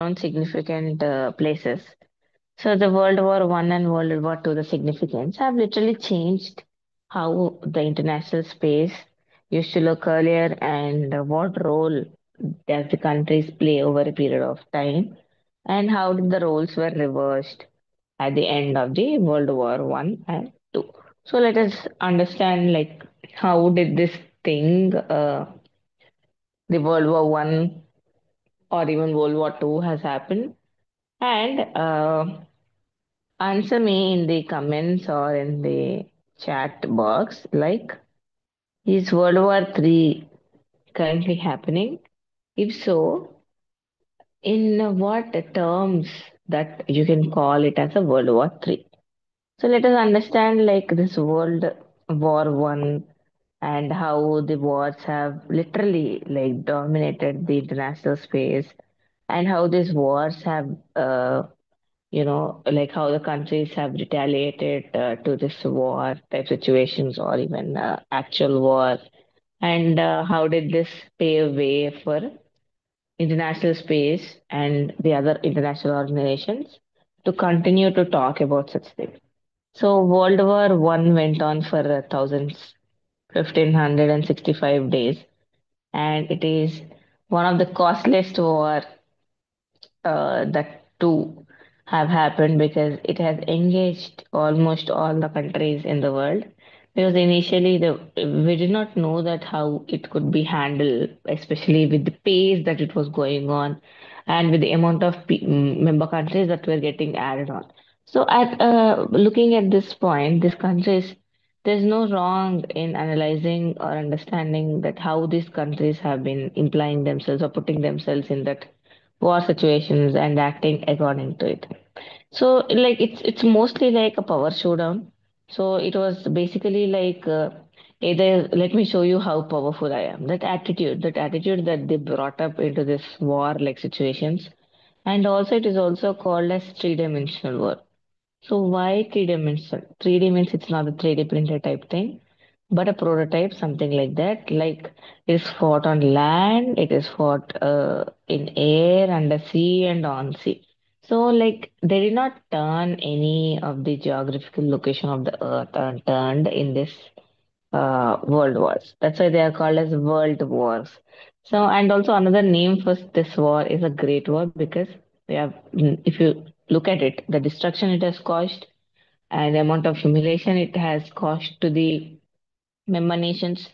some significant places. So the World War One and World War Two, the significance have literally changed how the international space used to look earlier and what role does the countries play over a period of time and how did the roles were reversed at the end of the World War One and Two. So let us understand like how did this thing, the World War One or even World War Two has happened, and answer me in the comments or in the chat box like is World War Three currently happening? If so, in what terms that you can call it as a World War Three? So let us understand like this World War One and how the wars have literally like dominated the international space and how these wars have like how the countries have retaliated to this war type situations or even actual war and how did this pave way for international space and the other international organizations to continue to talk about such things. So World War One went on for thousands, 1565 days, and it is one of the costliest war that too have happened because it has engaged almost all the countries in the world. Because initially we did not know that how it could be handled, especially with the pace that it was going on, and with the amount of member countries that were getting added on. So at looking at this point, these countries, there's no wrong in analyzing or understanding that how these countries have been implying themselves or putting themselves in that war situations and acting according to it. So like it's mostly like a power showdown. So it was basically like either let me show you how powerful I am. That attitude that they brought up into this war like situations. And also it is also called as three-dimensional war. So why three-dimensional? 3D means it's not a 3D printed type thing but a prototype, something like that. Like it is fought on land, it is fought in air, under sea, and on sea. So, like they did not turn any of the geographical location of the earth unturned in this world wars. That's why they are called as world wars. So, and also another name for this war is a great war because we have, if you look at it, the destruction it has caused and the amount of humiliation it has caused to the member nations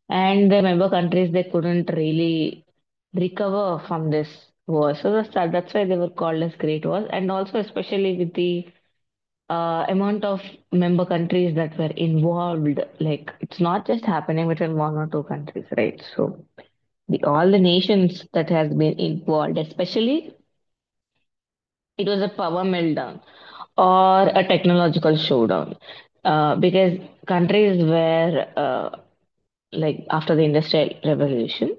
and the member countries they couldn't really recover from this war. So that's why they were called as great wars, and also especially with the amount of member countries that were involved. Like it's not just happening between one or two countries, right? So the all the nations that has been involved, especially it was a power meltdown or a technological showdown. Because countries were like after the industrial revolution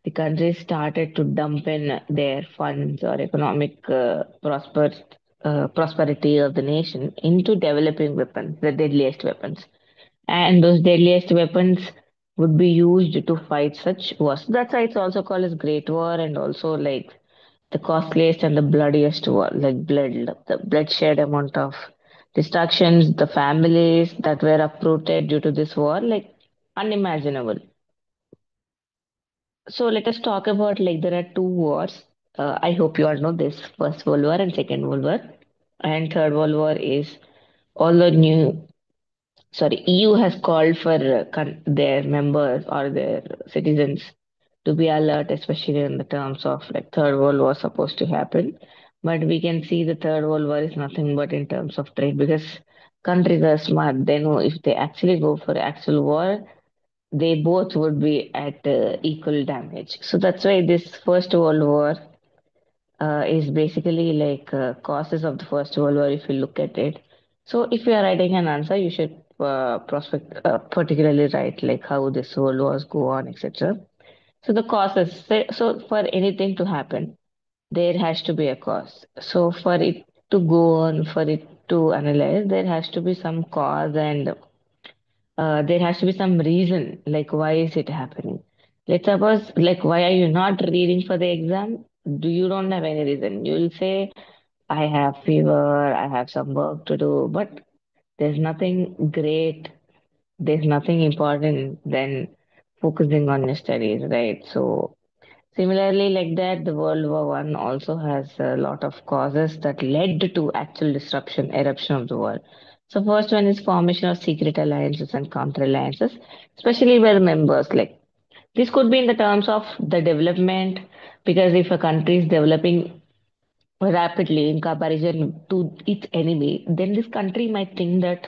the countries started to dump in their funds or economic prosperity of the nation into developing weapons, the deadliest weapons. And those deadliest weapons would be used to fight such wars. That's why it's also called as Great War and also like the costliest and the bloodiest war, like the bloodshed amount of destructions, the families that were uprooted due to this war, like unimaginable. So let us talk about like there are two wars. I hope you all know this First World War and Second World War. And Third World War is all the new, sorry, EU has called for their members or their citizens to be alert, especially in the terms of like Third World War supposed to happen. But we can see the Third World War is nothing but in terms of trade because countries are smart. They know if they actually go for actual war, they both would be at equal damage. So that's why this First World War is basically like causes of the First World War if you look at it. So if you are writing an answer, you should particularly write like how this world wars go on, etc. So the causes. So for anything to happen, there has to be a cause. So for it to go on, for it to analyze, there has to be some cause and there has to be some reason, like why is it happening? Let's suppose, like, why are you not reading for the exam? You don't have any reason. You'll say, I have fever, I have some work to do, but there's nothing great, there's nothing important than focusing on your studies, right? So similarly, like that, the World War One also has a lot of causes that led to actual disruption, eruption of the war. So first one is formation of secret alliances and counter alliances, especially where members like this could be in the terms of the development, because if a country is developing rapidly in comparison to its enemy, then this country might think that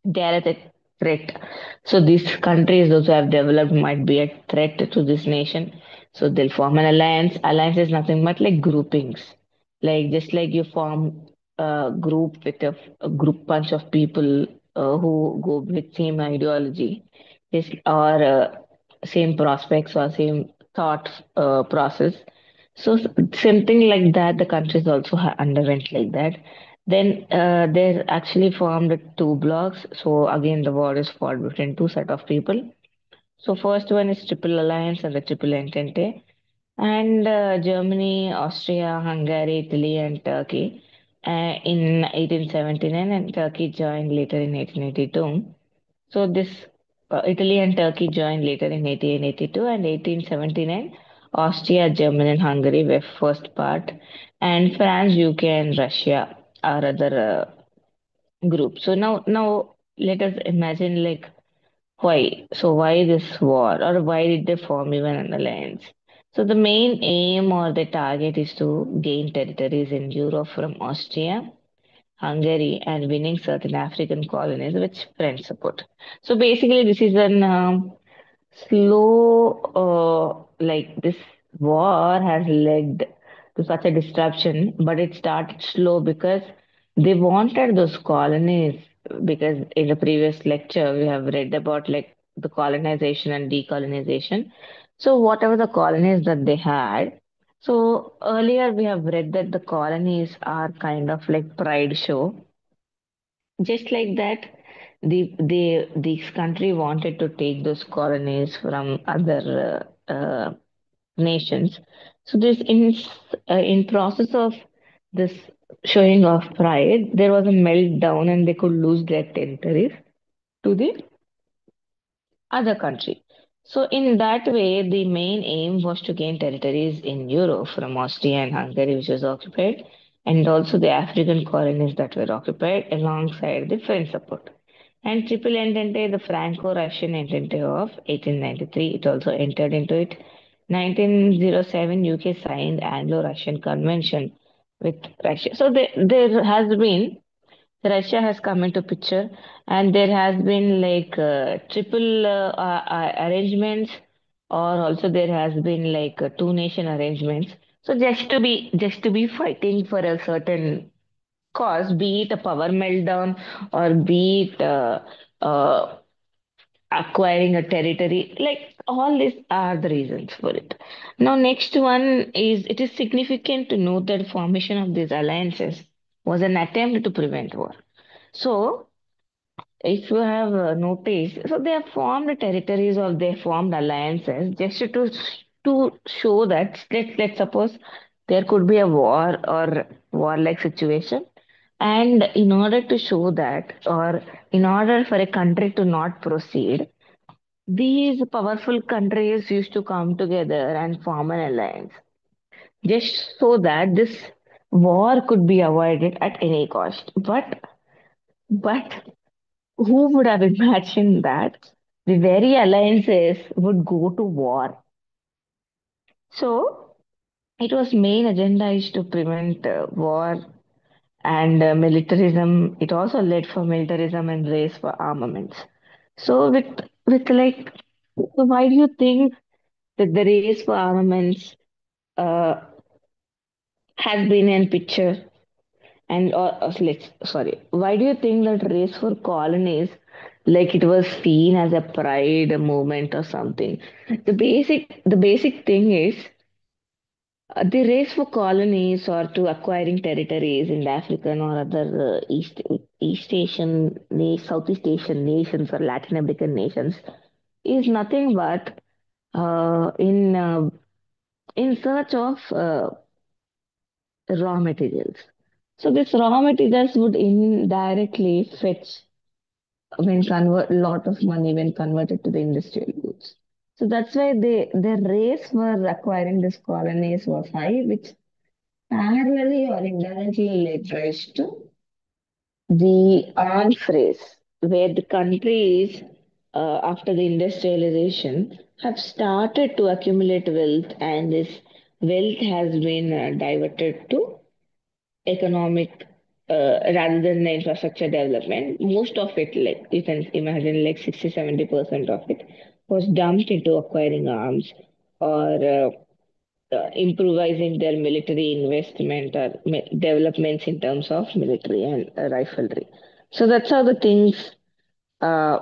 they are a threat. So these countries, those who have developed, might be a threat to this nation. So they'll form an alliance. Alliance is nothing but like groupings. Like just like you form a group with a group bunch of people who go with same ideology, is or same prospects or same thought process. So same thing like that, the countries also underwent like that. Then they actually formed two blocks. So again, the war is fought between two set of people. So first one is Triple Alliance and the Triple Entente, and Germany, Austria, Hungary, Italy, and Turkey in 1879, and Turkey joined later in 1882. So this Italy and Turkey joined later in 1882 and 1879. Austria, Germany, and Hungary were first part, and France, UK, and Russia are other groups. So now let us imagine like why. So why this war, or why did they form even an alliance? So the main aim or the target is to gain territories in Europe from Austria, Hungary, and winning certain African colonies which French support. So basically, this is an slow, like this war has led to such a disruption, but it started slow because they wanted those colonies. Because in the previous lecture, we have read about like the colonization and decolonization. So, whatever the colonies that they had, so earlier we have read that the colonies are kind of like pride show. Just like that, this country wanted to take those colonies from other nations. So this in process of this showing of pride, there was a meltdown and they could lose their territories to the other country. So in that way, the main aim was to gain territories in Europe from Austria and Hungary, which was occupied, and also the African colonies that were occupied alongside the French support. And Triple Entente, the Franco-Russian Entente of 1893, it also entered into it. 1907, UK signed Anglo-Russian Convention with Russia. So there has been Russia has come into picture, and there has been like triple arrangements, or also there has been like two nation arrangements. So just to be fighting for a certain cause, be it a power meltdown or be it uh, acquiring a territory, like all these are the reasons for it. Now, next one is it is significant to note that formation of these alliances was an attempt to prevent war. So if you have noticed, so they have formed territories or they formed alliances just to show that let's suppose there could be a war or warlike situation, and in order to show that, or in order for a country to not proceed, these powerful countries used to come together and form an alliance, just so that this war could be avoided at any cost. But who would have imagined that the very alliances would go to war? So it was main agenda is to prevent war and militarism. It also led for militarism and race for armaments. So with like, so why do you think that the race for armaments uh, has been in picture? And let's sorry, why do you think that race for colonies, like it was seen as a pride movement or something? The basic thing is the race for colonies or to acquiring territories in the African or other East Asian, Southeast Asian nations or Latin American nations is nothing but in in search of raw materials. So this raw materials would indirectly fetch when convert lot of money when converted to the industrial goods. So that's why their race for acquiring these colonies was high, which parallelly or indirectly led rise to the arms race, where the countries after the industrialization have started to accumulate wealth, and this wealth has been diverted to economic rather than the infrastructure development. Most of it, like you can imagine, like 60-70% of it was dumped into acquiring arms or improvising their military investment or developments in terms of military and riflery. So that's how the things, uh,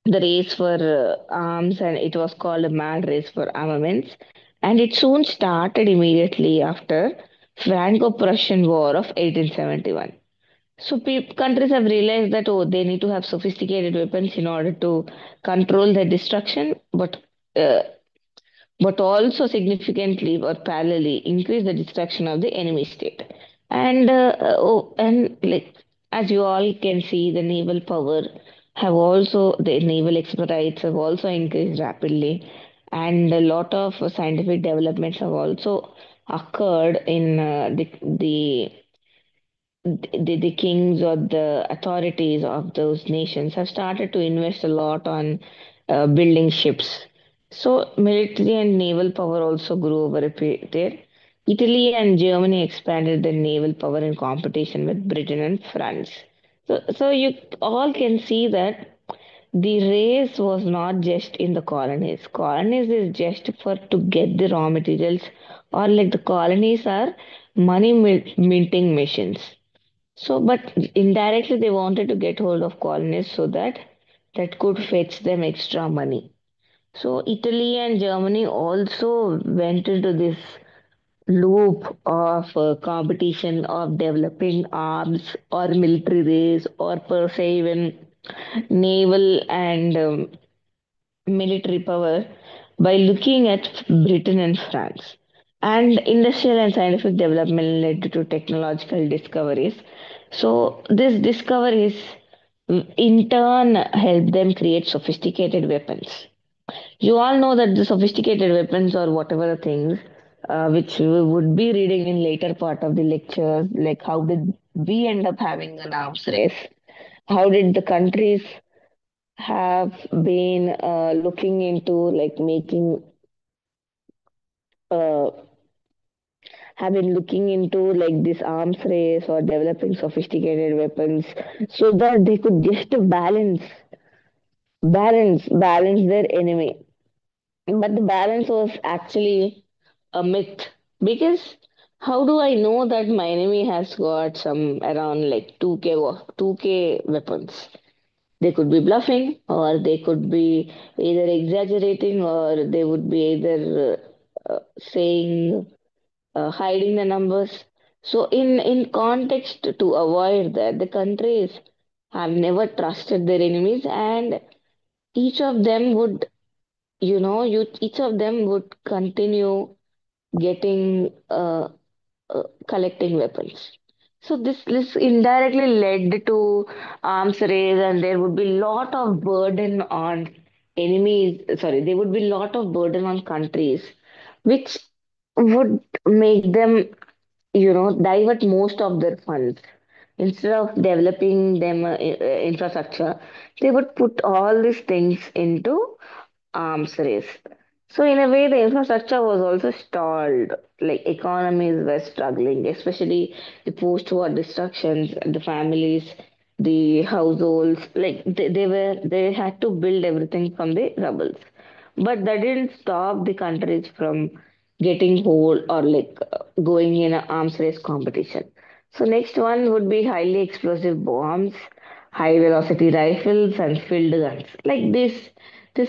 the race for arms, and it was called a mad race for armaments. And it soon started immediately after Franco-Prussian War of 1871. So countries have realized that oh, they need to have sophisticated weapons in order to control their destruction, uh, but also significantly or parallelly increase the destruction of the enemy state. And like as you all can see, the naval power have also the naval expertise have also increased rapidly, and a lot of scientific developments have also occurred in the kings or the authorities of those nations have started to invest a lot on building ships. So military and naval power also grew over a period there. Italy and Germany expanded their naval power in competition with Britain and France. So you all can see that the race was not just in the colonies. Colonies is just for to get the raw materials, or like the colonies are money minting machines. So, but indirectly they wanted to get hold of colonists so that that could fetch them extra money. So, Italy and Germany also went into this loop of competition of developing arms or military race or per se even naval and military power by looking at Britain and France. And industrial and scientific development led to technological discoveries. So, these discoveries in turn helped them create sophisticated weapons. You all know that the sophisticated weapons or whatever the things which we would be reading in later part of the lecture, like how did we end up having an arms race? How did the countries have been looking into like making uh, have been looking into like this arms race or developing sophisticated weapons so that they could just balance their enemy. But the balance was actually a myth, because how do I know that my enemy has got some around like 2k weapons? They could be bluffing, or they could be either exaggerating, or they would be either saying, hiding the numbers. So, in context to avoid that, the countries have never trusted their enemies, and each of them would, each of them would continue getting collecting weapons. So this indirectly led to arms race, and there would be lot of burden on enemies. Sorry, there would be lot of burden on countries, which would make them, divert most of their funds. Instead of developing them infrastructure, they would put all these things into arms race. So in a way, the infrastructure was also stalled. Like economies were struggling, especially the post-war destructions, the families, the households. Like they had to build everything from the rubbles. But that didn't stop the countries from getting hold or like going in an arms race competition. So next one would be highly explosive bombs, high velocity rifles, and field guns. Like this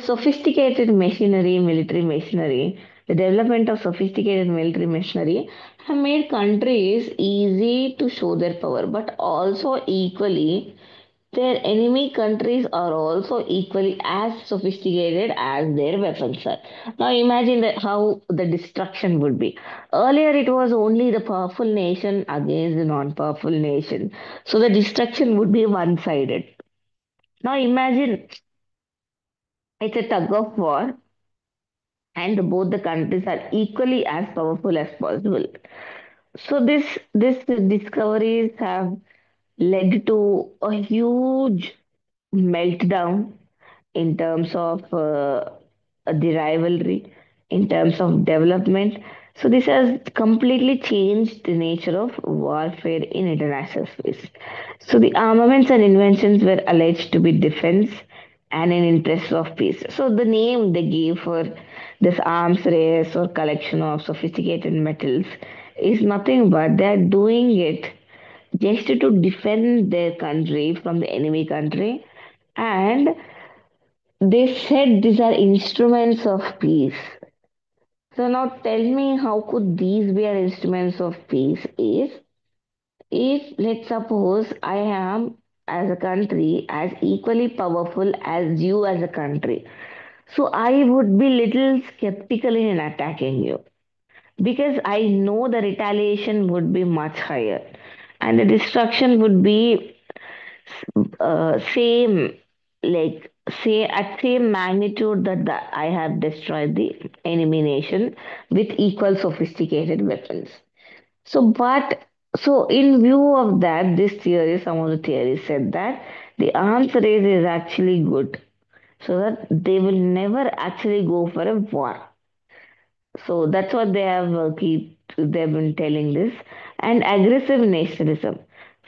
sophisticated machinery, military machinery, the development of sophisticated military machinery have made countries easy to show their power, but also equally their enemy countries are also equally as sophisticated as their weapons are. Now imagine that how the destruction would be. Earlier it was only the powerful nation against the non-powerful nation. So the destruction would be one-sided. Now imagine it's a tug of war and both the countries are equally as powerful as possible. So this discoveries have led to a huge meltdown in terms of the rivalry, in terms of development. So this has completely changed the nature of warfare in international space. So the armaments and inventions were alleged to be defense and in interest of peace. So the name they gave for this arms race or collection of sophisticated metals is nothing but they are doing it just to defend their country from the enemy country, and they said these are instruments of peace. So now tell me how could these be our instruments of peace if let's suppose I am as a country as equally powerful as you as a country. So I would be little skeptical in attacking you because I know the retaliation would be much higher and the destruction would be same like say at same magnitude that I have destroyed the enemy nation with equal sophisticated weapons. So in view of that, this theory, some of the theories said that the arms race is actually good, so that they will never actually go for a war. So that's what they have they've been telling this. And aggressive nationalism.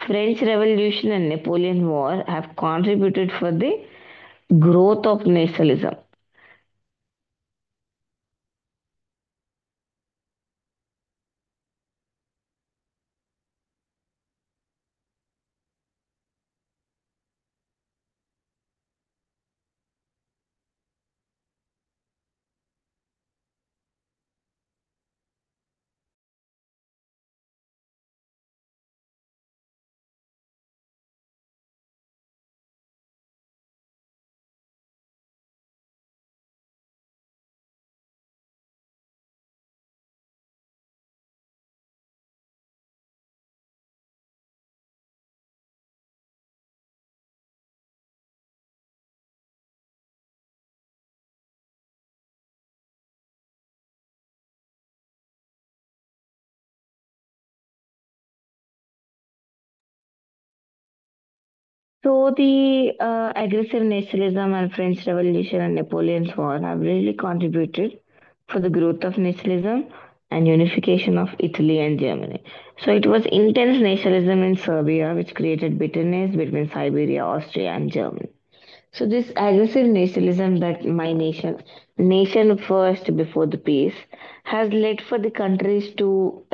French Revolution and Napoleon War have contributed for the growth of nationalism. So the aggressive nationalism and French Revolution and Napoleon's War have really contributed for the growth of nationalism and unification of Italy and Germany. So it was intense nationalism in Serbia, which created bitterness between Siberia, Austria, and Germany. So this aggressive nationalism that my nation first before the peace, has led for the countries to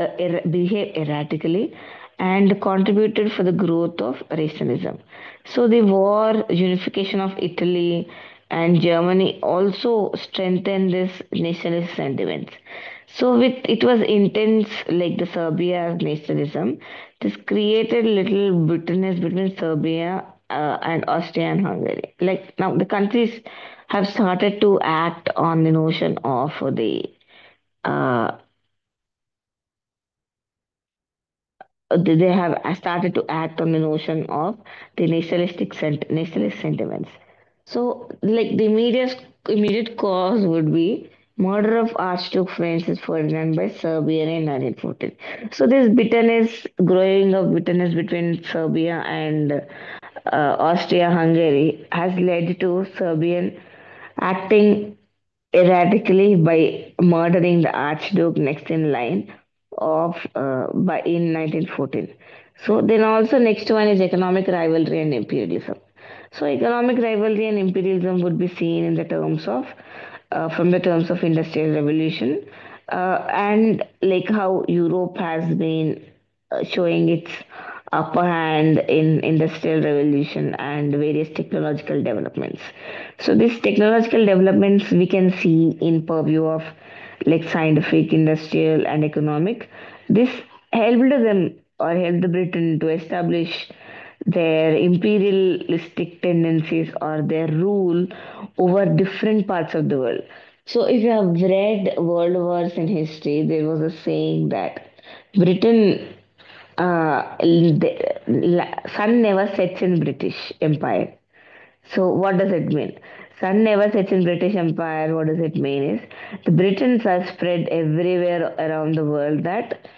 behave erratically and contributed for the growth of rationalism. So the war, unification of Italy and Germany also strengthened this nationalist sentiments. So with it was intense like the Serbia nationalism. This created little bitterness between Serbia and Austria and Hungary. Like now the countries have started to act on the notion of the uh, they have started to act on the notion of the nationalist sentiments. So, like the immediate cause would be murder of Archduke Francis Ferdinand by Serbia in 1914. So, this bitterness, growing of bitterness between Serbia and Austria-Hungary has led to Serbian acting erratically by murdering the Archduke next in line of by in 1914. So then also next one is economic rivalry and imperialism. So economic rivalry and imperialism would be seen in the terms of from the terms of industrial revolution and like how Europe has been showing its upper hand in industrial revolution and various technological developments. So these technological developments we can see in purview of like scientific, industrial and economic. This helped them or helped Britain to establish their imperialistic tendencies or their rule over different parts of the world. So, if you have read world wars in history, there was a saying that Britain, the sun never sets in British Empire. So what does it mean? Sun never sets in British Empire. What does it mean is the Britons are spread everywhere around the world that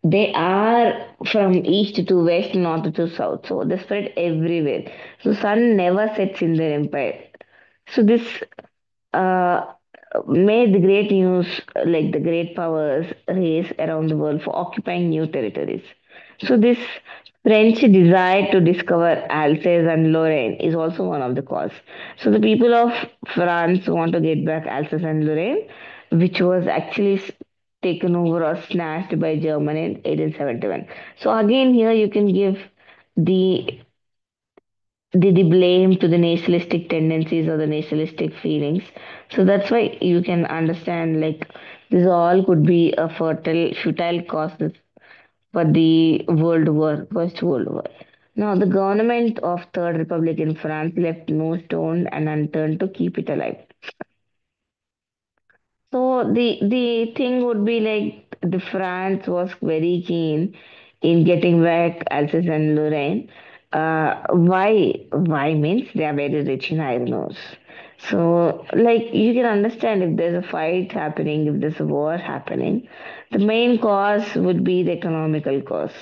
they are from east to west, north to south. So they spread everywhere. So sun never sets in their empire. So this uh, made the great news like the great powers race around the world for occupying new territories. So this French desire to discover Alsace and Lorraine is also one of the cause. So the people of France want to get back Alsace and Lorraine, which was actually taken over or snatched by Germany in 1871. So again here you can give the the blame to the nationalistic tendencies or the nationalistic feelings. So that's why you can understand like this all could be a futile causes for the World War, First World War. Now the government of Third Republic in France left no stone and unturned to keep it alive. So the thing would be like the France was very keen in getting back Alsace and Lorraine. Why means they are very rich in iron ores. So like you can understand if there's a fight happening, if there's a war happening, the main cause would be the economical cause.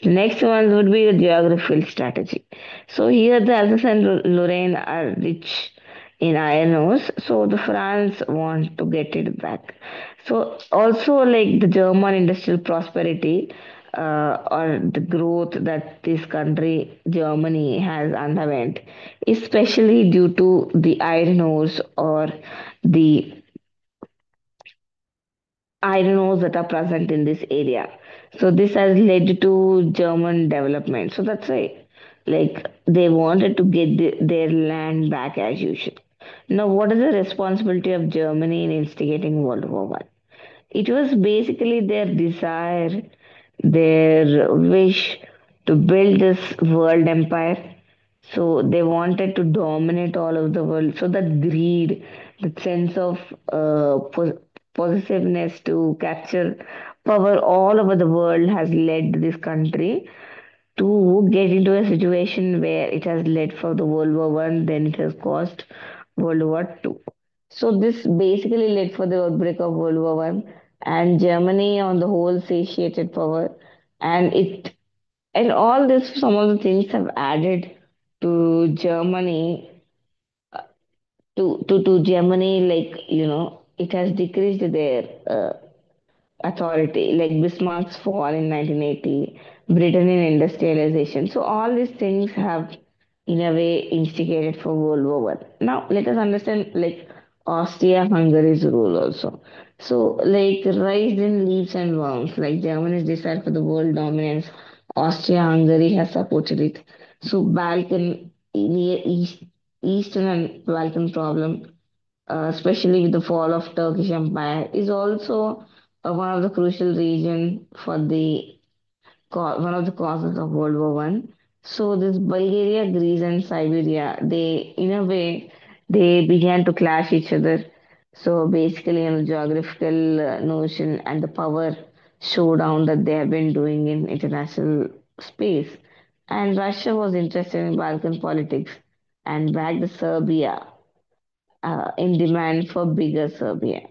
The next one would be the geographical strategy. So here the Alsace and Lorraine are rich in iron ores, so the France want to get it back. So also like the German industrial prosperity or the growth that this country Germany has underwent, especially due to the iron ores or the iron ores that are present in this area. So this has led to German development. So that's why, like, they wanted to get their land back as usual. Now, what is the responsibility of Germany in instigating World War One? It was basically their desire, their wish to build this world empire. So they wanted to dominate all of the world. So that greed, that sense of possessiveness to capture power all over the world has led this country to get into a situation where it has led for the World War One, then it has caused World War Two. So this basically led for the outbreak of World War One, and Germany on the whole satiated power, and it and all this some of the things have added to Germany to Germany like it has decreased their authority, like Bismarck's fall in 1980, Britain in industrialization. So all these things have, in a way, instigated for World War One. Now let us understand like Austria-Hungary's role also. So like rise in leaps and bounds, like Germany's desire for the world dominance, Austria-Hungary has supported it. So Balkan, near Eastern and Balkan problem especially with the fall of Turkish Empire, is also one of the crucial region for the one of the causes of World War One. So this Bulgaria, Greece, and Siberia, they in a way they began to clash each other. So basically, in the geographical notion and the power showdown that they have been doing in international space. And Russia was interested in Balkan politics and backed Serbia in demand for bigger Serbia.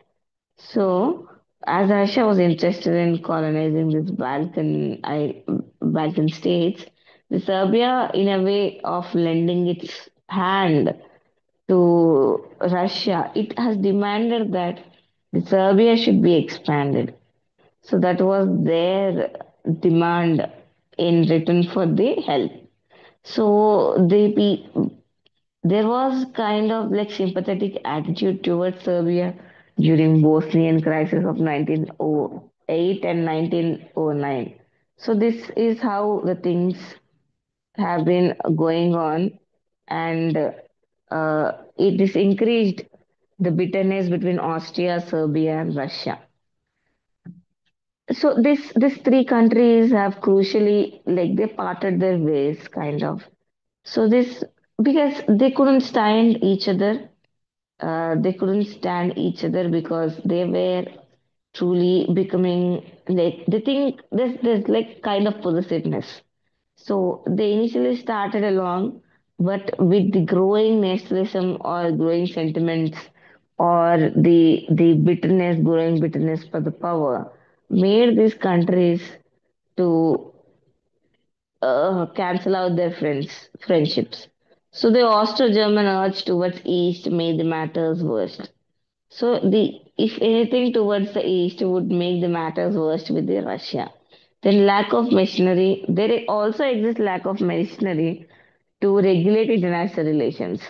So, as Russia was interested in colonizing this Balkan states, the Serbia, in a way of lending its hand to Russia, it has demanded that the Serbia should be expanded. So that was their demand in return for the help. So there was kind of like sympathetic attitude towards Serbia during Bosnian crisis of 1908 and 1909. So this is how the things have been going on, and it is increased the bitterness between Austria, Serbia, and Russia. So this these three countries have crucially like they parted their ways kind of. So this, because they couldn't stand each other, they couldn't stand each other because they were truly becoming, like, they think there's like kind of possessiveness. So they initially started along, but with the growing nationalism or growing sentiments or the bitterness, growing bitterness for the power, made these countries to cancel out their friendships. So the Austro-German urge towards East made the matters worse. So the if anything towards the east would make the matters worse with the Russia. Then lack of machinery. There also exists lack of machinery to regulate international relations.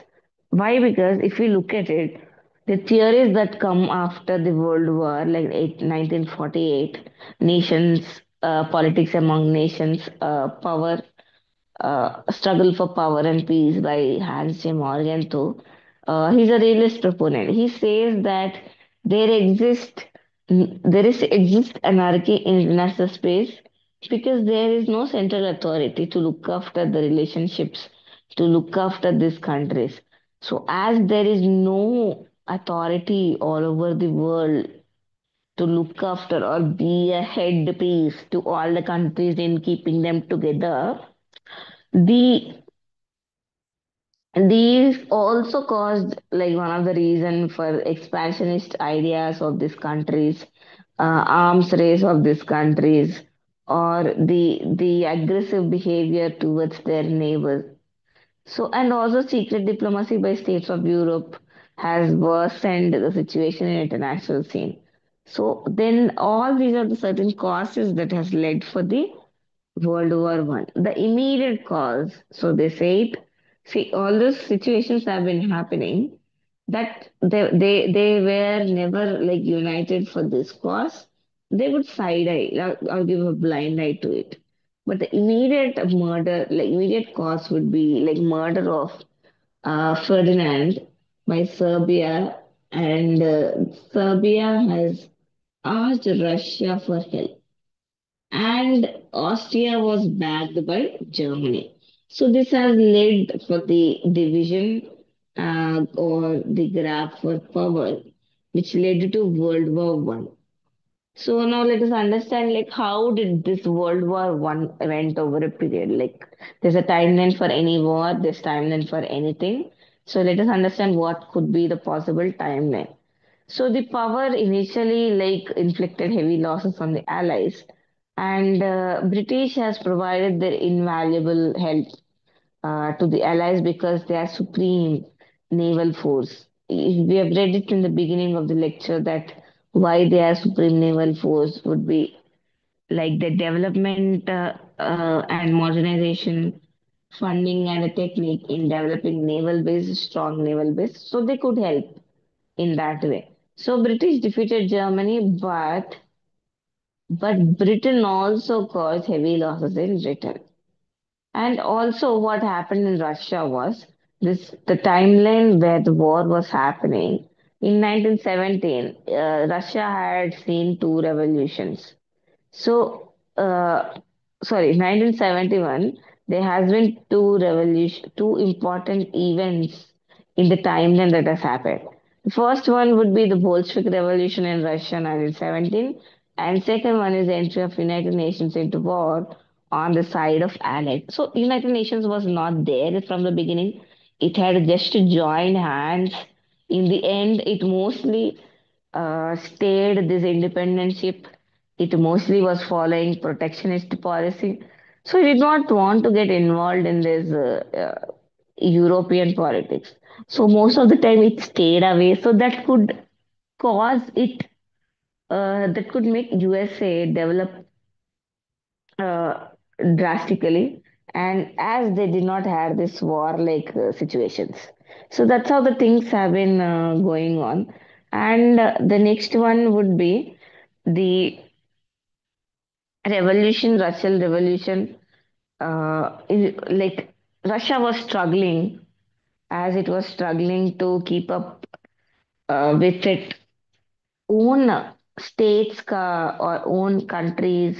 Why? Because if we look at it, the theories that come after the World War, like 1948, nations, politics among nations, power Struggle for Power and Peace by Hans J. Morgan, too. He's a realist proponent. He says that there exist there exists anarchy in international space because there is no central authority to look after the relationships, to look after these countries. So as there is no authority all over the world to look after or be a headpiece to all the countries in keeping them together, the these also caused like one of the reason for expansionist ideas of these countries, arms race of these countries, or the aggressive behavior towards their neighbors. So and also secret diplomacy by states of Europe has worsened the situation in international scene. So then all these are the certain causes that has led for the World War I. The immediate cause, so they say it, see, all those situations have been happening that they were never like united for this cause. They would side eye or give a blind eye to it. But the immediate murder, like immediate cause would be like murder of Ferdinand by Serbia, and Serbia has asked Russia for help and Austria was backed by Germany. So this has led for the division or the grab for power, which led to World War I. So now let us understand like how did this World War I went over a period? Like there's a timeline for any war, there's timeline for anything. So let us understand what could be the possible timeline. So the power initially like inflicted heavy losses on the Allies, and British has provided their invaluable help to the Allies because they are supreme naval force. We have read it in the beginning of the lecture that why they are supreme naval force would be like the development and modernization, funding and a technique in developing naval base, strong naval base, so they could help in that way. So British defeated Germany, but Britain also caused heavy losses in Britain. And also what happened in Russia was this the timeline where the war was happening. In 1917, Russia had seen two revolutions. So, sorry, 1971, there has been two important events in the timeline that has happened. The first one would be the Bolshevik Revolution in Russia, 1917, and second one is the entry of United Nations into war on the side of Allied. So, United Nations was not there from the beginning. It had just joined hands. In the end, it mostly stayed this independentship. It mostly was following protectionist policy. So it did not want to get involved in this European politics. So most of the time it stayed away. So that could cause it, that could make USA develop uh, drastically. And as they did not have this war-like situations. So that's how the things have been going on. And the next one would be the Russian revolution, like Russia was struggling as it was struggling to keep up with its own states or own countries'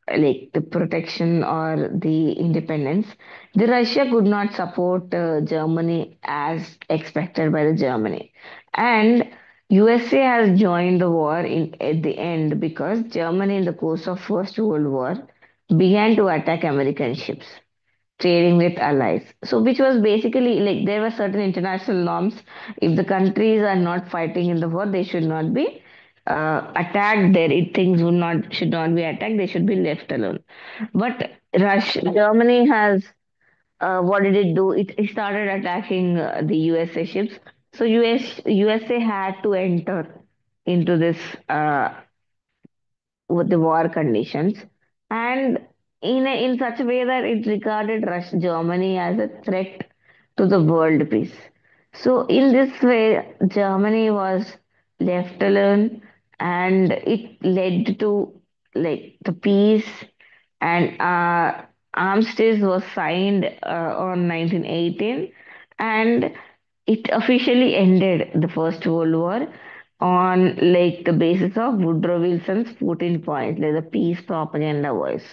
like the protection or the independence, the Russia could not support Germany as expected by the Germany, and USA has joined the war in at the end because Germany, in the course of First World War, began to attack American ships trading with allies. So, which was basically like there were certain international norms. If the countries are not fighting in the war, they should not be attacked. There, if things would not should not be attacked. They should be left alone. But Germany has what did it do? It started attacking the USA ships. So USA had to enter into this with the war conditions, and in such a way that it regarded Germany as a threat to the world peace. So in this way, Germany was left alone, and it led to like the peace, and armistice was signed on 1918, and it officially ended the First World War on like the basis of Woodrow Wilson's 14 points, like the peace propaganda voice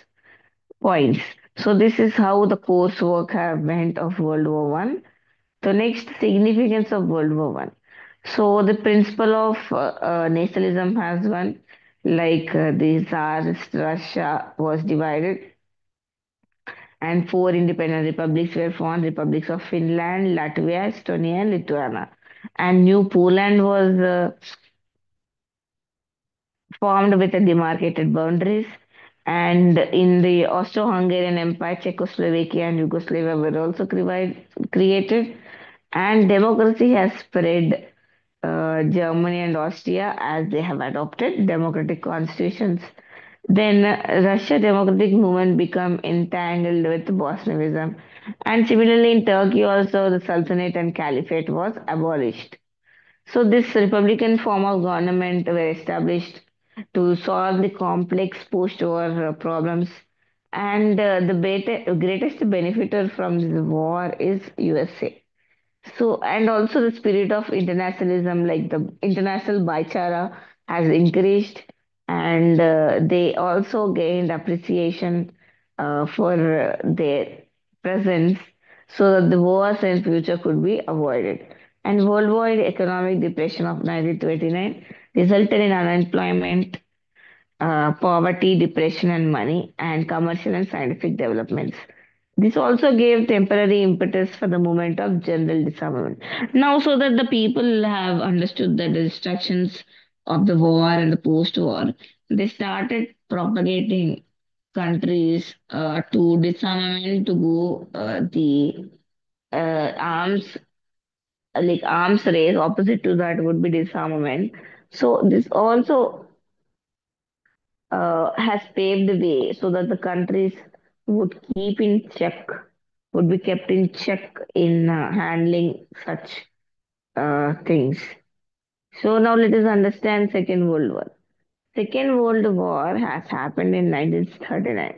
points. So this is how the coursework have went of World War One. The next significance of World War One. So the principle of nationalism has one, like the Tsarist Russia was divided, and four independent republics were formed: republics of Finland, Latvia, Estonia, and Lithuania. And New Poland was formed with a demarcated boundaries. And in the Austro-Hungarian Empire, Czechoslovakia and Yugoslavia were also created. And democracy has spread Germany and Austria as they have adopted democratic constitutions. Then Russia democratic movement become entangled with Bolshevism. And similarly in Turkey also the Sultanate and Caliphate was abolished. So this republican form of government were established to solve the complex post-war problems. And the greatest benefiter from this war is USA. So, and also the spirit of internationalism, like the international baichara has increased, and they also gained appreciation for their presence so that the wars in future could be avoided. And worldwide economic depression of 1929 resulted in unemployment, poverty, depression, and money, and commercial and scientific developments. This also gave temporary impetus for the movement of general disarmament. Now, so that the people have understood that the destructions of the war and the post-war, they started propagating countries to disarmament, to go the arms, like arms race. Opposite to that would be disarmament. So this also has paved the way so that the countries would keep in check, would be kept in check in handling such things. So now let us understand Second World War. Second World War has happened in 1939.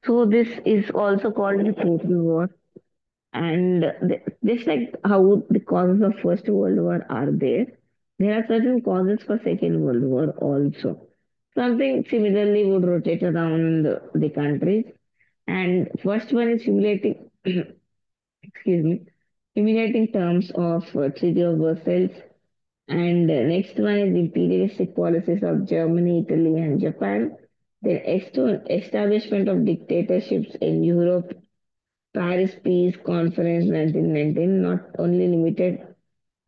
So this is also called the Total War. And just like how the causes of First World War are there are certain causes for Second World War also. Something similarly would rotate around the countries. And first one is humiliating, excuse me, humiliating terms of Treaty of Versailles. And next one is imperialistic policies of Germany, Italy, and Japan. Then establishment of dictatorships in Europe. Paris Peace Conference 1919 not only limited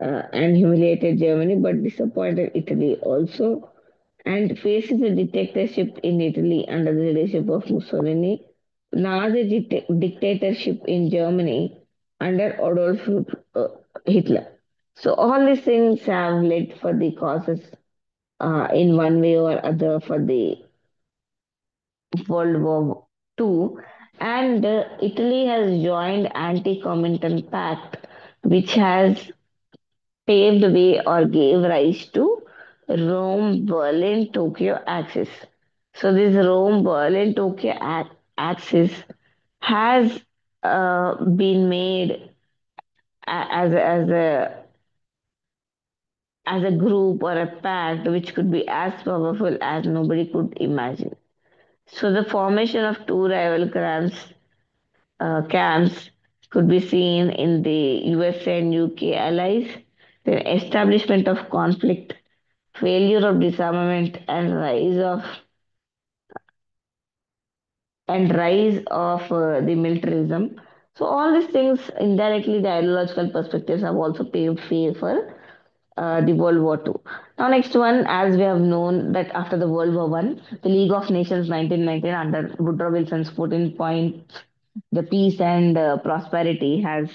and humiliated Germany but disappointed Italy also, and faces a dictatorship in Italy under the leadership of Mussolini, Nazi dictatorship in Germany under Adolf Hitler. So all these things have led for the causes in one way or other for the World War II, and Italy has joined Anti-Comintern Pact, which has paved the way or gave rise to Rome, Berlin, Tokyo axis. So this Rome, Berlin, Tokyo axis has been made as a group or a pact which could be as powerful as nobody could imagine. So the formation of two rival camps could be seen in the USA and UK allies, the establishment of conflict, failure of disarmament, and rise of the militarism. So all these things indirectly, the ideological perspectives have also paved way for the World War Two. Now, next one, as we have known that after the World War One, the League of Nations 1919 under Woodrow Wilson's 14 points, the peace and prosperity has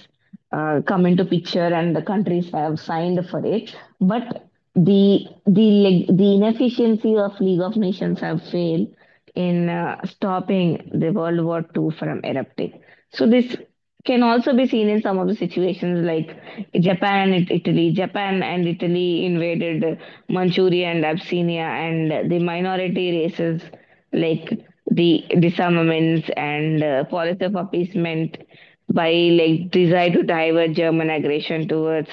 come into picture, and the countries have signed for it. But the inefficiency of League of Nations have failed in stopping the World War Two from erupting. So this can also be seen in some of the situations like Japan and Italy. Japan and Italy invaded Manchuria and Abyssinia, and the minority races like the disarmaments and policy of appeasement by like desire to divert German aggression towards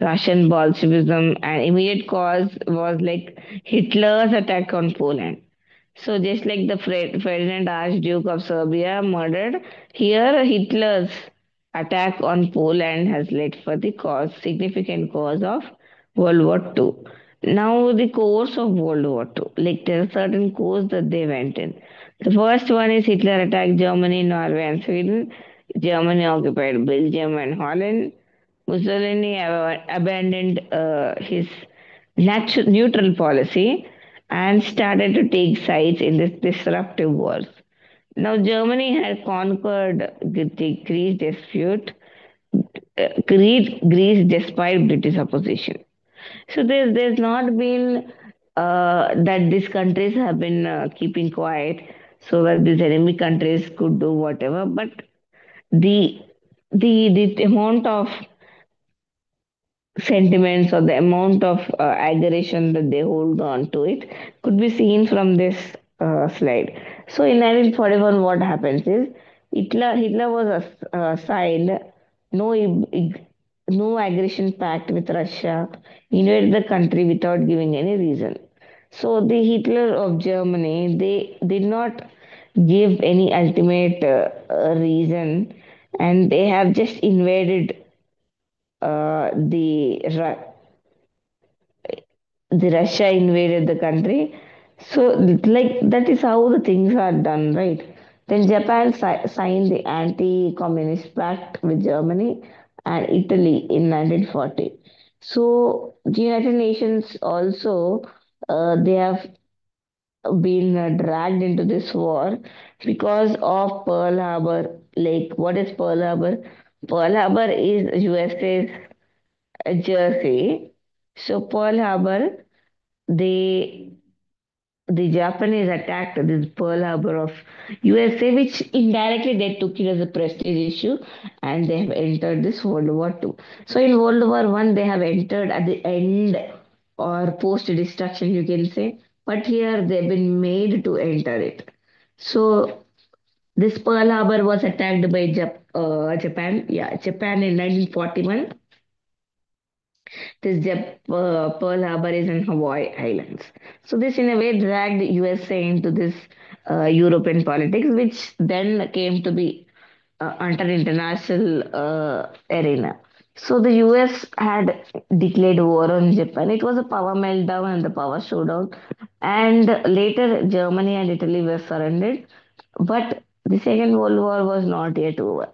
Russian Bolshevism, and immediate cause was like Hitler's attack on Poland. So just like the Ferdinand Archduke of Serbia murdered, here Hitler's attack on Poland has led for the significant cause of World War Two. Now the course of World War Two, like there are certain course that they went in. The first one is Hitler attacked Germany, Norway, and Sweden. Germany occupied Belgium and Holland. Mussolini abandoned his neutral policy and started to take sides in this disruptive wars. Now, Germany had conquered the Greece dispute, Greece despite British opposition. So there's not been that these countries have been keeping quiet so that these enemy countries could do whatever, but the the amount of sentiments or the amount of aggression that they hold on to it could be seen from this slide. So in 1941, what happens is Hitler was signed no no aggression pact with Russia, invaded the country without giving any reason. So the Hitler of Germany, they did not give any ultimate reason, and they have just invaded the Russia invaded the country. So, like that is how the things are done, right? Then Japan signed the anti-communist pact with Germany and Italy in 1940. So, the United Nations also they have been dragged into this war because of Pearl Harbor. Like, what is Pearl Harbor? Pearl Harbor is USA's jersey. So, Pearl Harbor, they the Japanese attacked this Pearl Harbor of USA, which indirectly they took it as a prestige issue, and they have entered this World War Two. So in World War One, they have entered at the end or post destruction, you can say, but here they've been made to enter it. So this Pearl Harbor was attacked by Japan. Yeah, Japan in 1941. Pearl Harbor is in Hawaii Islands. So this, in a way, dragged USA into this European politics, which then came to be under international arena. So the US had declared war on Japan. It was a power meltdown and the power showdown. And later, Germany and Italy were surrendered. But the Second World War was not yet over.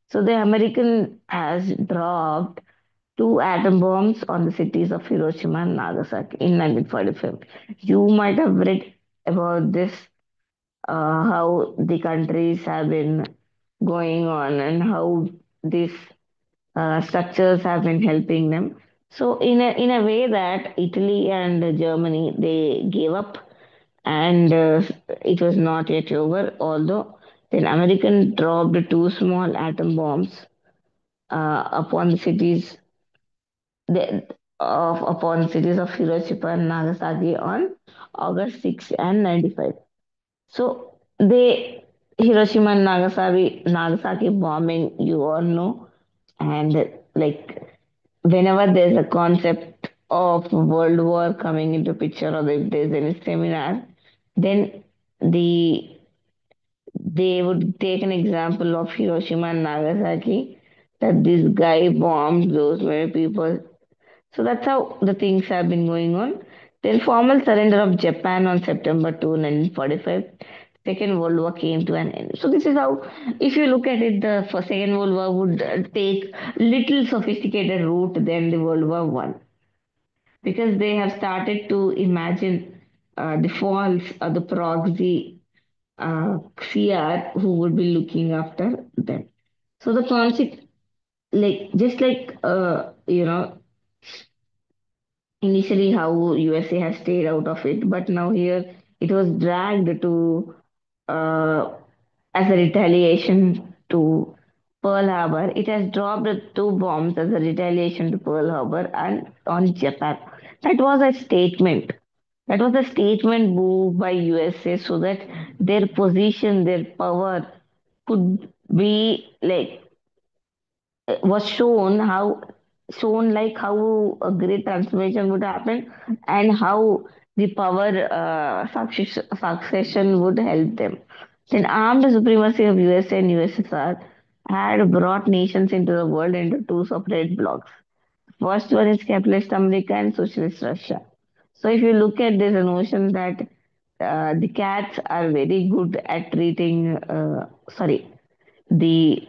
So the American has dropped two atom bombs on the cities of Hiroshima and Nagasaki in 1945. You might have read about this, how the countries have been going on and how these structures have been helping them. So in a way that Italy and Germany they gave up, and it was not yet over. Although then American dropped two small atom bombs upon the cities the, upon cities of Hiroshima and Nagasaki on August 6 and 95. So the Hiroshima and Nagasaki bombing, you all know, and like whenever there's a concept of World War coming into picture or if there's any seminar, then the they would take an example of Hiroshima and Nagasaki, that this guy bombed those many people. So that's how the things have been going on. Then formal surrender of Japan on September 2, 1945. Second World War came to an end. So this is how, if you look at it, the first Second World War would take little sophisticated route than the World War I, because they have started to imagine the false or the proxy CR who would be looking after them. So the concept, like just like initially how USA has stayed out of it, but now here it was dragged to uh, as a retaliation to Pearl Harbor. It has dropped two bombs as a retaliation to Pearl Harbor and on Japan. That was a statement. That was a statement move by USA so that their position, their power could be like was shown like how a great transformation would happen and how the power succession would help them. Then armed supremacy of USA and USSR had brought nations into the world into two separate blocks. First one is capitalist America and socialist Russia. So if you look at this notion that the cats are very good at treating, sorry, the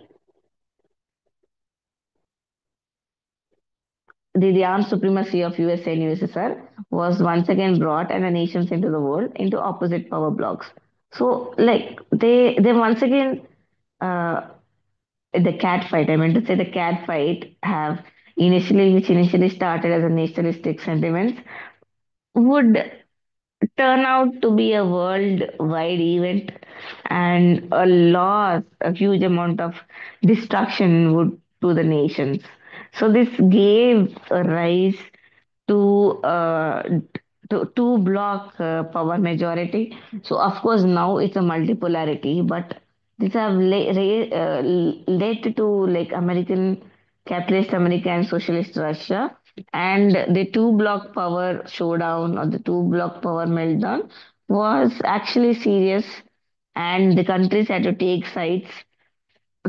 the armed supremacy of USA and USSR was once again brought and the nations into the world into opposite power blocks. So like they once again uh, the cat fight. I meant to say the cat fight have which initially started as a nationalistic sentiments would turn out to be a worldwide event and a huge amount of destruction would to the nations. So this gave a rise to two block power majority. So of course now it's a multipolarity, but these have led to like American capitalist America and socialist Russia, and the two block power showdown or the two block power meltdown was actually serious, and the countries had to take sides.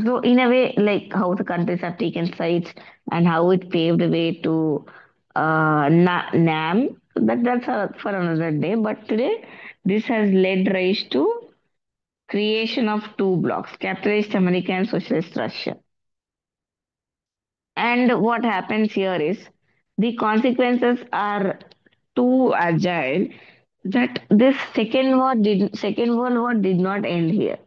So in a way, like how the countries have taken sides and how it paved the way to NAM, for another day. But today, this has led rise to creation of two blocks: capitalist America and socialist Russia. And what happens here is the consequences are too agile that this Second World War did not end here.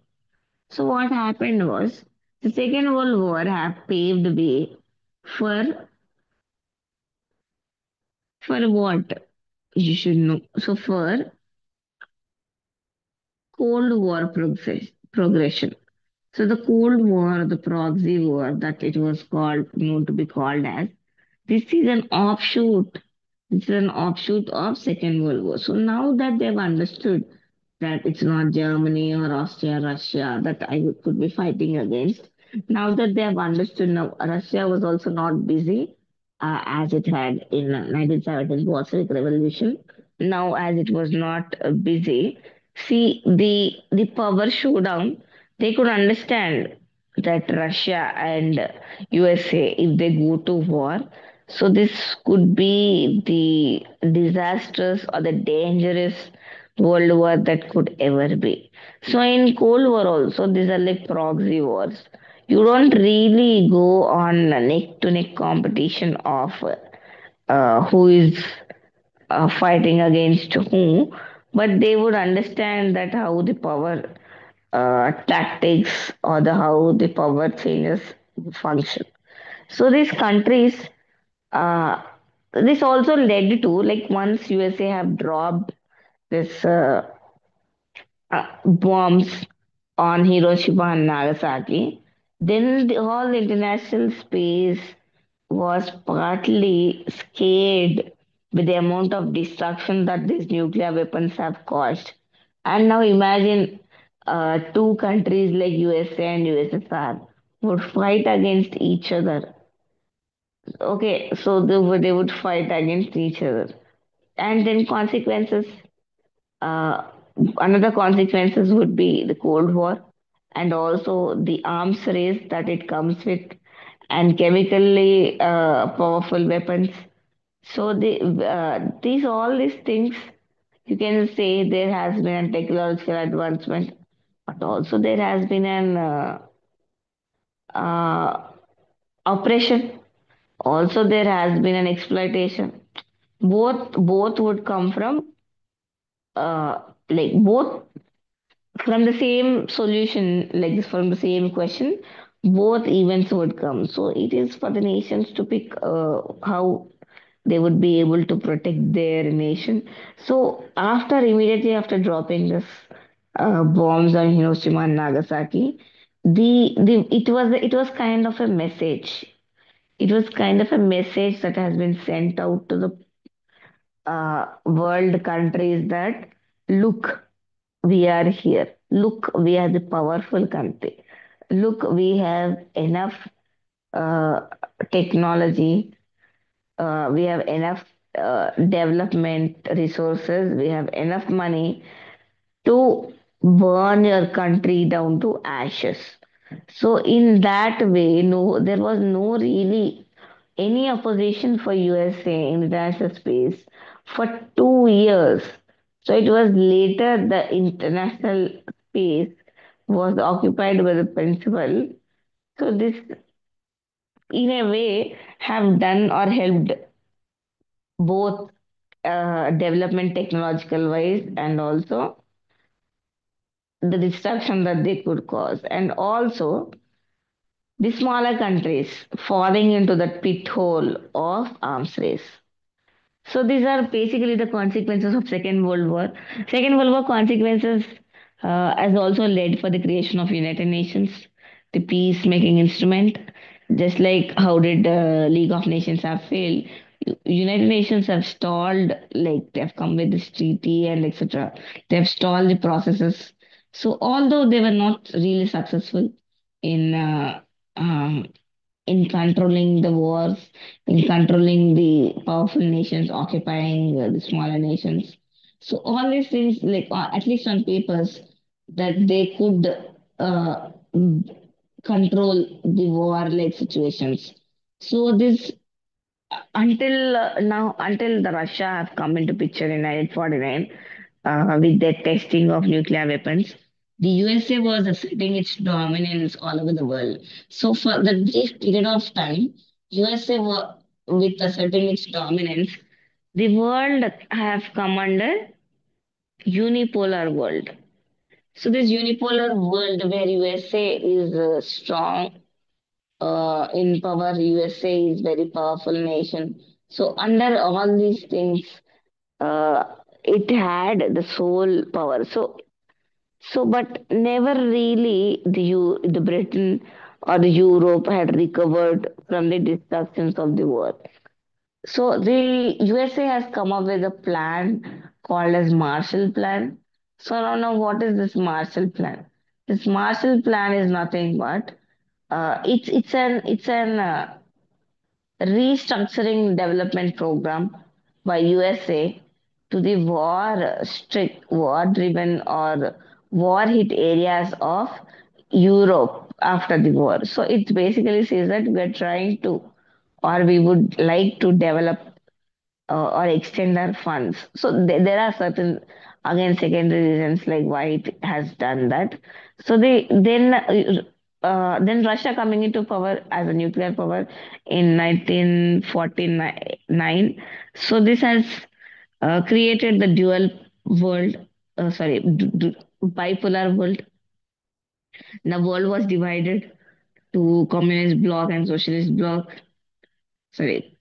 So what happened was the Second World War have paved the way for what you should know. So for Cold War progression. So the Cold War, the proxy war that it was known to be called as, this is an offshoot. This is an offshoot of Second World War. So now that they've understood that it's not Germany or Austria, Russia that could be fighting against. Now that they have understood, now Russia was also not busy as it had in 1917 Bolshevik Revolution. Now, as it was not busy, see the power showdown. They could understand that Russia and USA, if they go to war, so this could be the disastrous or the dangerous world war that could ever be. So in Cold War also, these are like proxy wars. You don't really go on a neck to neck competition of who is fighting against who, but they would understand that how the power tactics or the how the power changes function. So these countries, uh, this also led to like once USA have dropped this bombs on Hiroshima and Nagasaki, then the whole international space was partly scared with the amount of destruction that these nuclear weapons have caused. And now imagine two countries like USA and USSR would fight against each other. Okay, so they would fight against each other. And then consequences, uh, another consequences would be the Cold War. and also the arms race that it comes with, and chemically powerful weapons. So these all these things, you can say there has been a technological advancement, but also there has been an uh, oppression. Also, there has been an exploitation. Both would come from uh, both from the same solution, like from the same question. Both events would come. So it is for the nations to pick how they would be able to protect their nation. So immediately after dropping this bombs on Hiroshima and Nagasaki, the it was kind of a message. It was kind of a message that has been sent out to the world countries that look, we are here. Look, we are the powerful country. Look, we have enough uh, technology. We have enough development resources. We have enough money to burn your country down to ashes. So in that way, no, there was no really any opposition for USA in international space for 2 years. So it was later the international space was occupied by the principal. So this, in a way, have done or helped both development technological wise and also the destruction that they could cause, and also the smaller countries falling into that pit hole of arms race. So these are basically the consequences of Second World War. Second World War consequences has also led for the creation of United Nations, the peacemaking instrument. Just like how did League of Nations have failed, United Nations have stalled. Like they have come with this treaty and etc. They have stalled the processes. So although they were not really successful in um, in controlling the wars, in controlling the powerful nations occupying the smaller nations. So all these things, like at least on papers, that they could mm, control the war-like situations. So this until the Russia have come into picture in 1949 with their testing of nuclear weapons, the USA was asserting its dominance all over the world. So for the brief period of time, USA were with asserting its dominance, the world have come under unipolar world. So this unipolar world where USA is strong in power, USA is very powerful nation. So under all these things, uh, it had the sole power. But never really the Britain or the Europe had recovered from the destructions of the war. So the USA has come up with a plan called as Marshall Plan. So I don't know what is this Marshall Plan. This Marshall Plan is nothing but it's an restructuring development program by USA to the war strict, war driven or war hit areas of Europe after the war. So it basically says that we're trying to, or we would like to develop or extend our funds. So there are certain, again, secondary reasons like why it has done that. So then Russia coming into power as a nuclear power in 1949. So this has created the dual world, bipolar world. The world was divided to communist bloc and socialist bloc. Sorry,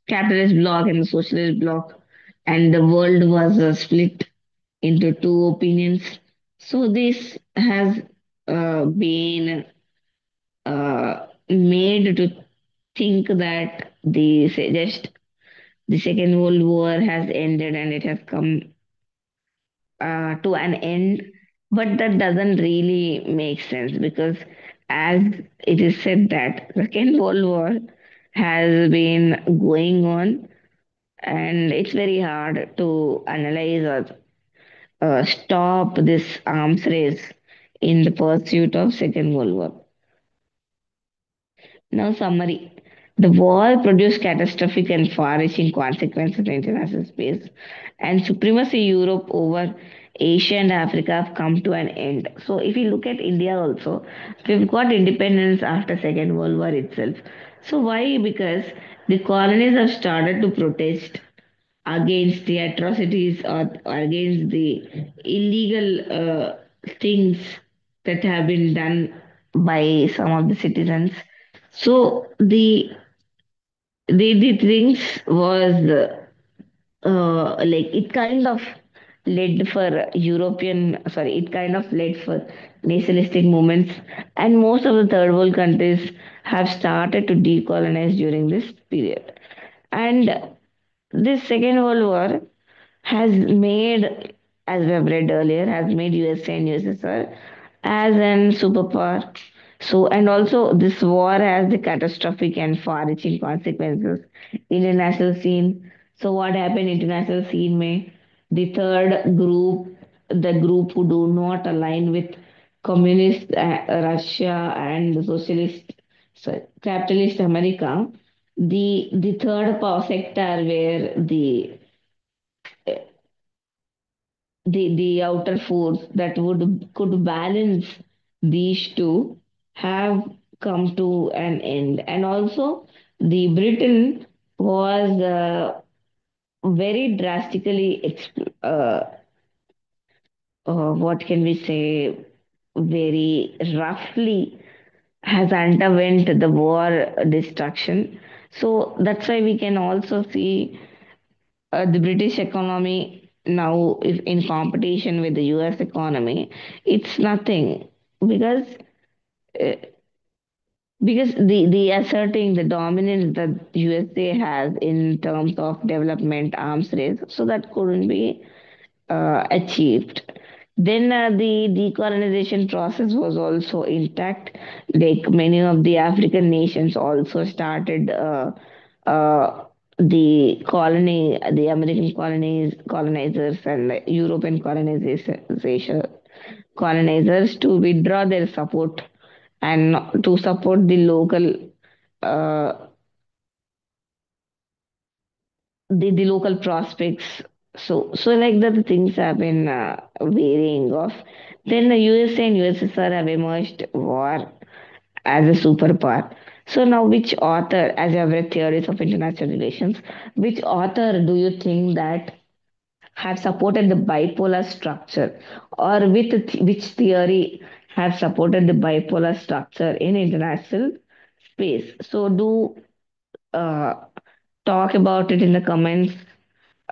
capitalist bloc and the socialist bloc, and the world was split into two opinions. So this has been made to think that the Second World War has ended and it has come to an end. But that doesn't really make sense because, as it is said, that Second World War has been going on, and it's very hard to analyze or stop this arms race in the pursuit of Second World War. Now, summary. The war produced catastrophic and far-reaching consequences in international space, and supremacy Europe over Asia and Africa have come to an end. So, if you look at India also, we've got independence after Second World War itself. So, why? Because the colonies have started to protest against the atrocities or against the illegal things that have been done by some of the citizens. So the things was like it kind of led for European, sorry, it kind of led for nationalistic movements, and most of the third world countries have started to decolonize during this period. And this Second World War has made, as we have read earlier, has made USA and USSR as an superpower. So, and also this war has the catastrophic and far-reaching consequences in international scene. So, what happened international scene may the third group, the group who do not align with communist Russia and socialist, sorry, capitalist America, the third power sector where the outer force that would could balance these two have come to an end, and also the Britain was very drastically what can we say, very roughly has underwent the war destruction. So that's why we can also see the British economy now, if in competition with the US economy, it's nothing because uh, the asserting the dominance that USA has in terms of development arms race, so that couldn't be achieved. Then the decolonization process was also intact. Like many of the African nations also started uh, the colony, the American colonizers and the European colonizers to withdraw their support and to support the local uh, the local prospects. So like that, the things have been varying off. Then the USA and USSR have emerged war as a superpower. So now, which author, as you have read theories of international relations, which author do you think that have supported the bipolar structure, or with which theory have supported the bipolar structure in international space? So do uh, talk about it in the comments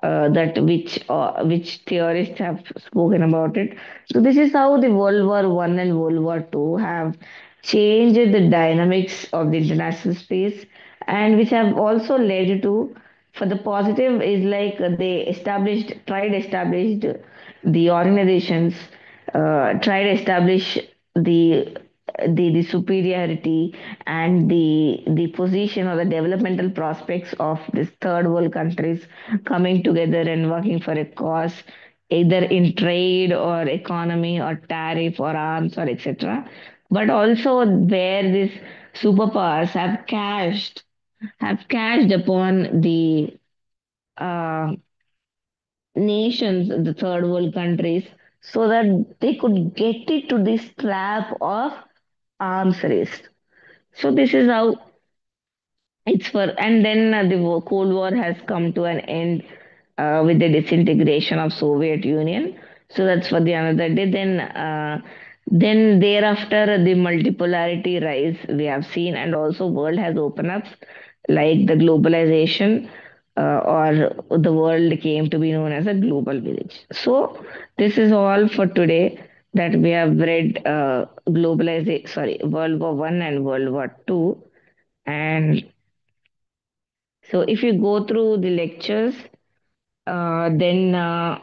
that which theorists have spoken about it. So this is how the World War One and World War Two have changed the dynamics of the international space, and which have also led to, for the positive is like tried established the organizations, tried establish the the superiority and the position or the developmental prospects of these third world countries coming together and working for a cause, either in trade or economy or tariff or arms or etc. But also where these superpowers have cashed upon the uh, nations, the third world countries, so that they could get it to this trap of arms race. So this is how it's for, and then Cold War has come to an end with the disintegration of Soviet Union. So that's for the another day. Then thereafter the multipolarity rise we have seen, and also world has opened up, like the globalization, or the world came to be known as a global village. So this is all for today that we have read globalization, sorry, World War One and World War Two, and so if you go through the lectures, then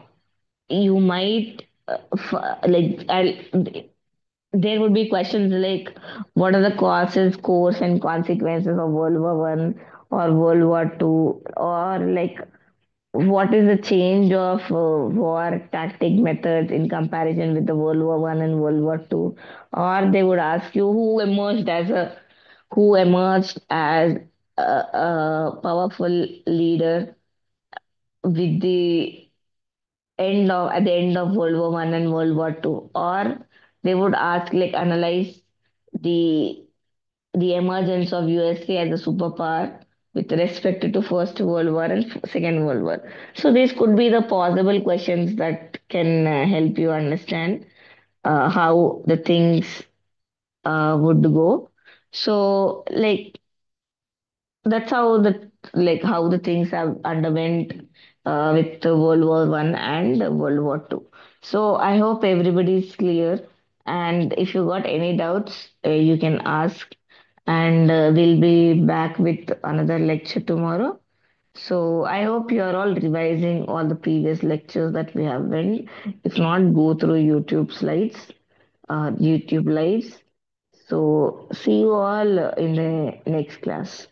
you might like there would be questions like what are the causes, course, and consequences of World War One or World War Two, or like what is the change of war tactic methods in comparison with the World War I and World War II? Or they would ask you who emerged as a powerful leader with the end of at the end of World War I and World War II, or they would ask like analyze the the emergence of USA as a superpower with respect to First World War and Second World War. So these could be the possible questions that can help you understand how the things would go. So that's how the things have underwent with the World War I and World War II. So I hope everybody is clear. And if you got any doubts, you can ask. And we'll be back with another lecture tomorrow. So I hope you are all revising all the previous lectures that we have done. If not, go through YouTube slides, YouTube lives. So see you all in the next class.